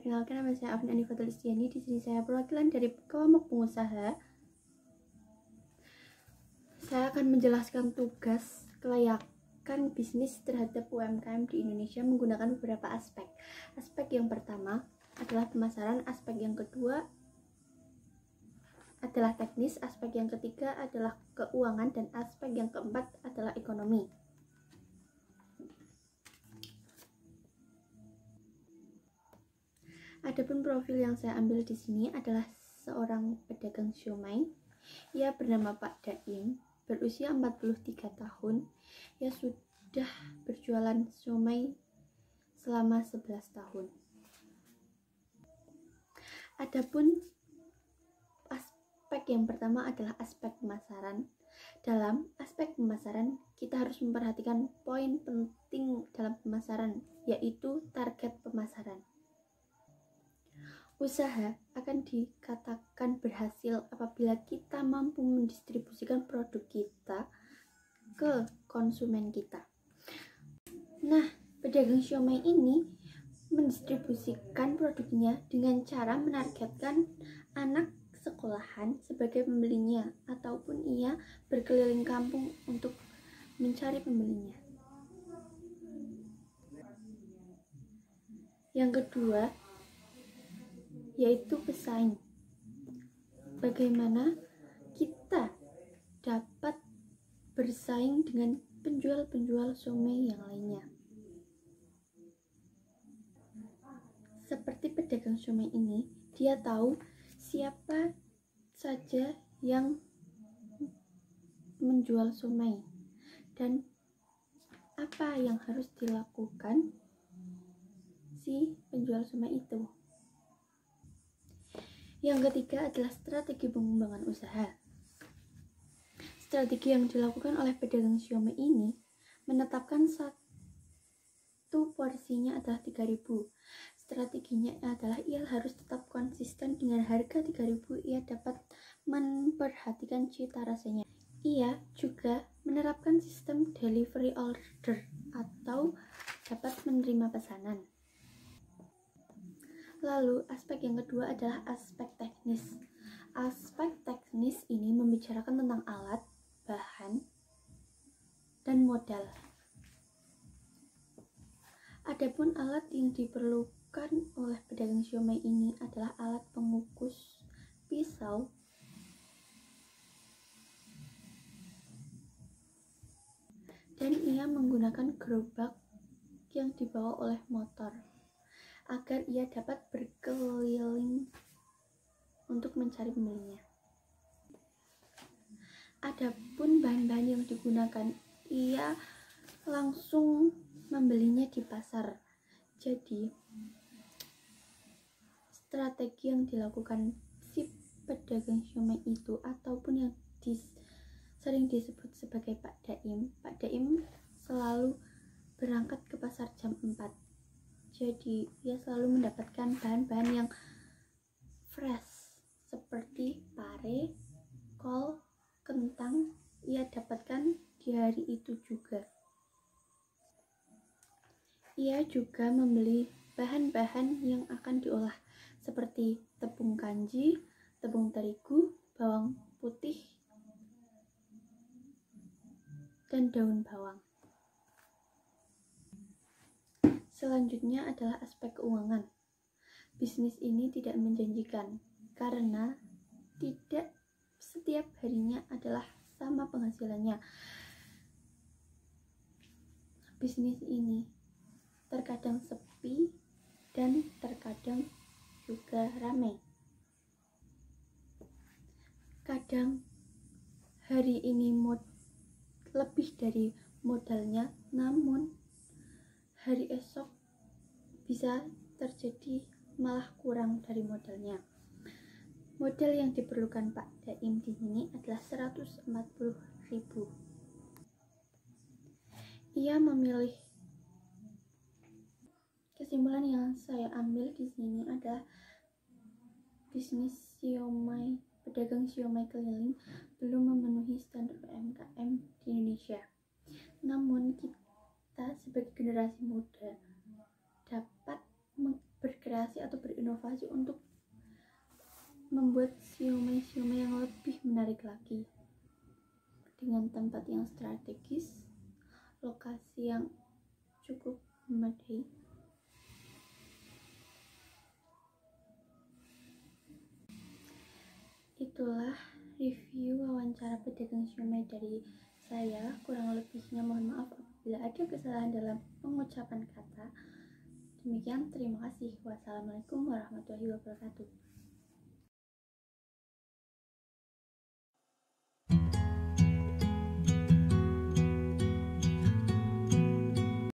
Perkenalkan, nama saya Afin Anifatul Istiani. Di sini saya perwakilan dari kelompok pengusaha. Saya akan menjelaskan tugas kelayakan bisnis terhadap UMKM di Indonesia menggunakan beberapa aspek. Aspek yang pertama adalah pemasaran, aspek yang kedua adalah teknis, aspek yang ketiga adalah keuangan, dan aspek yang keempat adalah ekonomi. Adapun profil yang saya ambil di sini adalah seorang pedagang siomay. Ia bernama Pak Daim, berusia 43 tahun. Ia sudah berjualan siomay selama 11 tahun. Adapun aspek yang pertama adalah aspek pemasaran. Dalam aspek pemasaran, kita harus memperhatikan poin penting dalam pemasaran, yaitu target pemasaran. Usaha akan dikatakan berhasil apabila kita mampu mendistribusikan produk kita ke konsumen kita. Nah, pedagang siomay ini mendistribusikan produknya dengan cara menargetkan anak sekolahan sebagai pembelinya, ataupun ia berkeliling kampung untuk mencari pembelinya. Yang kedua yaitu pesaing. Bagaimana kita dapat bersaing dengan penjual-penjual siomay yang lainnya. Seperti pedagang siomay ini, dia tahu siapa saja yang menjual siomay dan apa yang harus dilakukan si penjual siomay itu. Yang ketiga adalah strategi pengembangan usaha. Strategi yang dilakukan oleh pedagang siomay ini menetapkan satu porsinya adalah 3.000. Strateginya adalah ia harus tetap konsisten dengan harga 3.000. Ia dapat memperhatikan cita rasanya. Ia juga menerapkan sistem delivery order atau dapat menerima pesanan. Lalu, aspek yang kedua adalah aspek teknis. Aspek teknis ini membicarakan tentang alat, bahan, dan modal. Adapun alat yang diperlukan oleh pedagang siomay ini adalah alat pengukus, pisau, dan ia menggunakan gerobak yang dibawa oleh motor agar ia dapat berkeliling untuk mencari pembelinya. Adapun bahan-bahan yang digunakan, ia langsung membelinya di pasar. Jadi, strategi yang dilakukan si pedagang siomay itu, ataupun yang sering disebut sebagai Pak Daim selalu berangkat ke pasar jam 4. Jadi, ia selalu mendapatkan bahan-bahan yang fresh seperti pare, kol, kentang. Ia dapatkan di hari itu juga. Ia juga membeli bahan-bahan yang akan diolah seperti tepung kanji, tepung terigu, bawang putih, dan daun bawang. Selanjutnya adalah aspek keuangan. Bisnis ini tidak menjanjikan karena tidak setiap harinya adalah sama penghasilannya. Bisnis ini terkadang sepi dan terkadang juga ramai. Kadang hari ini lebih dari modalnya, namun hari esok bisa terjadi malah kurang dari modalnya. Modal yang diperlukan Pak Daim di sini adalah 140.000. Ia memilih, kesimpulan yang saya ambil di sini adalah bisnis siomay, pedagang siomay keliling belum memenuhi standar UMKM di Indonesia. Namun kita sebagai generasi muda dapat berkreasi atau berinovasi membuat siomay-siomay yang lebih menarik lagi dengan tempat yang strategis, lokasi yang cukup memadai. Itulah review wawancara pedagang siomay dari saya. Kurang lebihnya mohon maaf apabila ada kesalahan dalam pengucapan kata. Demikian, terima kasih. Wassalamualaikum warahmatullahi wabarakatuh.